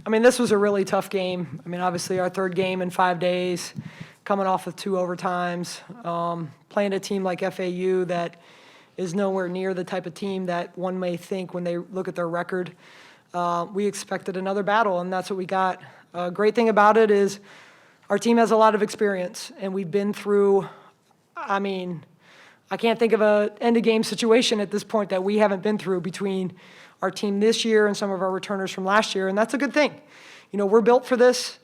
I mean, this was a really tough game. I mean, obviously our third game in 5 days, coming off of 2 overtimes, playing a team like FAU that is nowhere near the type of team that one may think when they look at their record. We expected another battle, and that's what we got. Great thing about it is our team has a lot of experience, and we've been through, I mean, I can't think of an end-of-game situation at this point that we haven't been through between our team this year and some of our returners from last year, and that's a good thing. You know, we're built for this.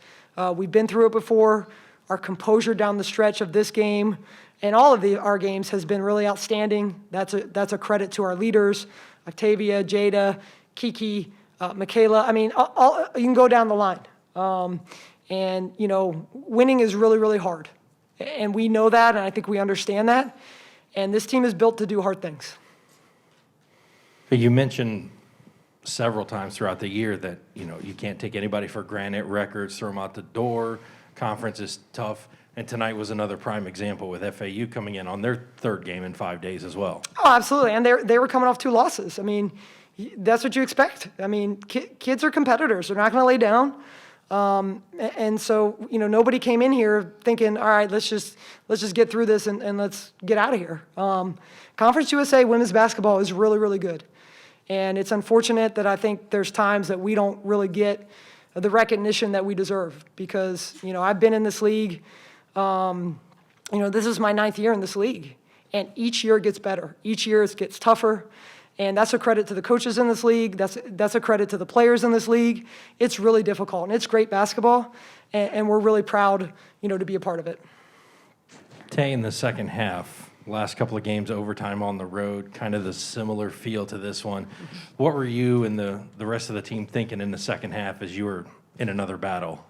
We've been through it before. Our composure down the stretch of this game and all of our games has been really outstanding. That's a credit to our leaders, Octavia, Jada, Kiki, Michaela. I mean, you can go down the line. And, you know, winning is really, really hard. And we know that, and I think we understand that. And this team is built to do hard things. You mentioned several times throughout the year that, you know, you can't take anybody for granted. Records, throw them out the door. Conference is tough. And tonight was another prime example with FAU coming in on their third game in 5 days as well. Oh, absolutely. And they were coming off 2 losses. I mean, that's what you expect. I mean, kids are competitors. They're not going to lay down. And so, you know, nobody came in here thinking, all right, let's just get through this and let's get out of here. Conference USA women's basketball is really, really good. And it's unfortunate that I think there's times that we don't really get the recognition that we deserve because, you know, I've been in this league, you know, this is my 9th year in this league. And each year it gets better. Each year it gets tougher. And that's a credit to the coaches in this league. That's a credit to the players in this league. It's really difficult, and it's great basketball, and we're really proud, you know, to be a part of it. Tay, in the second half, last couple of games, overtime on the road, kind of the similar feel to this one. What were you and the rest of the team thinking in the second half as you were in another battle?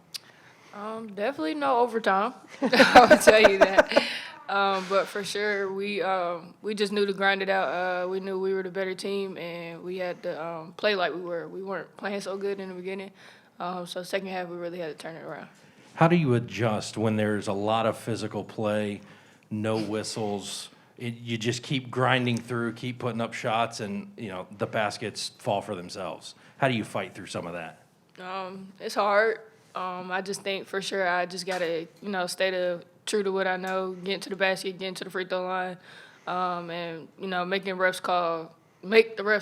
Definitely no overtime. I will tell you that. But for sure, we just knew to grind it out. We knew we were the better team, and we had to play like we were. We weren't playing so good in the beginning. So second half, we really had to turn it around. How do you adjust when there's a lot of physical play, no whistles? You just keep grinding through, keep putting up shots, and, you know, the baskets fall for themselves. How do you fight through some of that? It's hard. I just think for sure I just got to, you know, stay true to what I know, getting to the basket, getting to the free throw line, and, you know, make the refs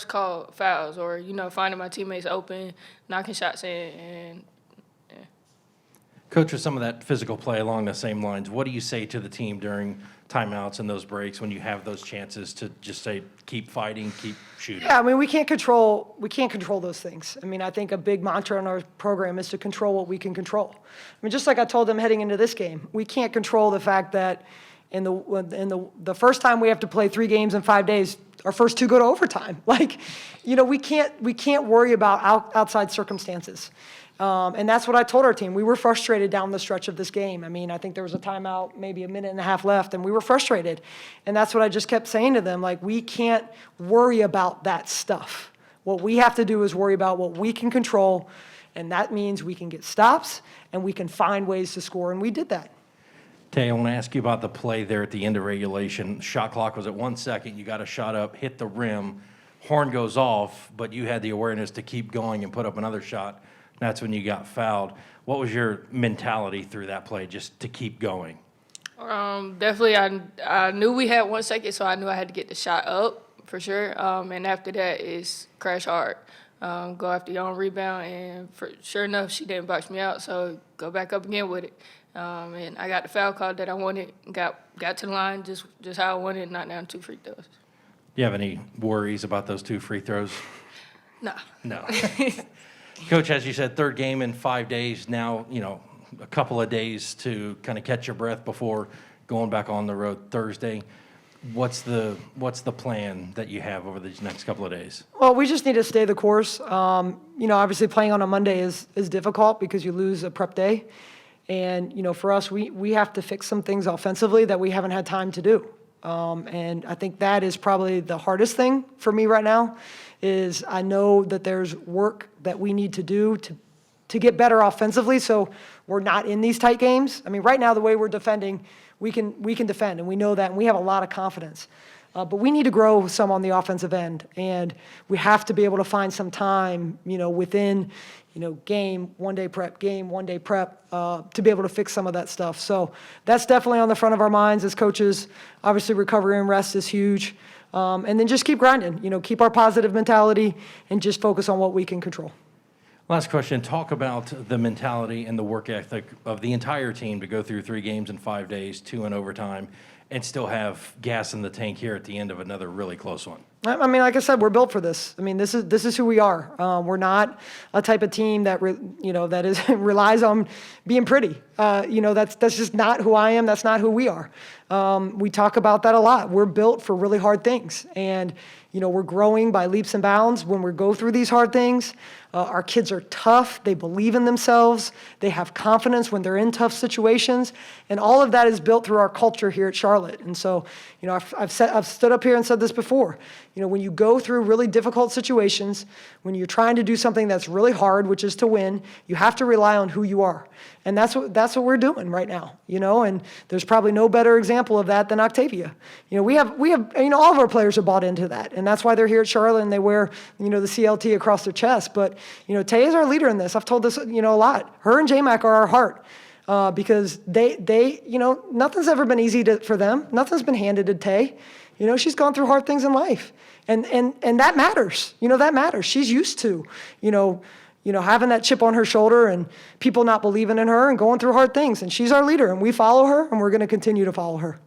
call fouls or, you know, finding my teammates open, knocking shots in, and yeah. Coach, with some of that physical play along the same lines, what do you say to the team during timeouts and those breaks when you have those chances to just say, keep fighting, keep shooting? Yeah, I mean, we can't control those things. I mean, I think a big mantra in our program is to control what we can control. I mean, just like I told them heading into this game, we can't control the fact that in the first time we have to play 3 games in 5 days, our first 2 go to overtime. Like, you know, we can't worry about outside circumstances. And that's what I told our team. We were frustrated down the stretch of this game. I mean, I think there was a timeout, maybe a minute and a half left, and we were frustrated. And that's what I just kept saying to them, like, we can't worry about that stuff. What we have to do is worry about what we can control, and that means we can get stops and we can find ways to score, and we did that. Tay, I want to ask you about the play there at the end of regulation. Shot clock was at 1 second. You got a shot up, hit the rim, horn goes off, but you had the awareness to keep going and put up another shot. That's when you got fouled. What was your mentality through that play, just to keep going? Definitely, I knew we had 1 second, so I knew I had to get the shot up for sure. And after that is crash hard. Go after your own rebound, and sure enough, she didn't box me out, so go back up again with it. And I got the foul call that I wanted, got to the line just how I wanted, knocked down 2 free throws. Do you have any worries about those 2 free throws? No. Coach, as you said, third game in 5 days. Now, you know, a couple of days to kind of catch your breath before going back on the road Thursday. What's the plan that you have over these next couple of days? Well, we just need to stay the course. You know, obviously playing on a Monday is difficult because you lose a prep day. And, you know, for us, we have to fix some things offensively that we haven't had time to do. And I think that is probably the hardest thing for me right now is I know that there's work that we need to do to get better offensively so we're not in these tight games. I mean, right now, the way we're defending, we can defend, and we know that, and we have a lot of confidence. But we need to grow some on the offensive end, and we have to be able to find some time, within, game, 1-day prep, game, 1-day prep, to be able to fix some of that stuff. So that's definitely on the front of our minds as coaches. Obviously, recovery and rest is huge. And then just keep grinding, keep our positive mentality and just focus on what we can control. Last question, talk about the mentality and the work ethic of the entire team to go through 3 games in 5 days, 2 in overtime, and still have gas in the tank here at the end of another really close one. I mean, like I said, we're built for this. I mean, this is who we are. We're not a type of team that relies on being pretty. That's just not who I am. That's not who we are. We talk about that a lot. We're built for really hard things, and we're growing by leaps and bounds when we go through these hard things. Our kids are tough. They believe in themselves. They have confidence when they're in tough situations, and all of that is built through our culture here at Charlotte. And so, I've stood up here and said this before. When you go through really difficult situations, when you're trying to do something that's really hard, which is to win, you have to rely on who you are. And that's what we're doing right now, and there's probably no better example of that than Octavia. We have all of our players are bought into that, and that's why they're here at Charlotte and they wear, the CLT across their chest. But, Tay is our leader in this. I've told this, a lot. Her and J-Mac are our heart. Because they nothing's ever been easy for them. Nothing's been handed to Tay. She's gone through hard things in life. And that matters. That matters. She's used to, having that chip on her shoulder and people not believing in her and going through hard things. And she's our leader, and we follow her, and we're going to continue to follow her.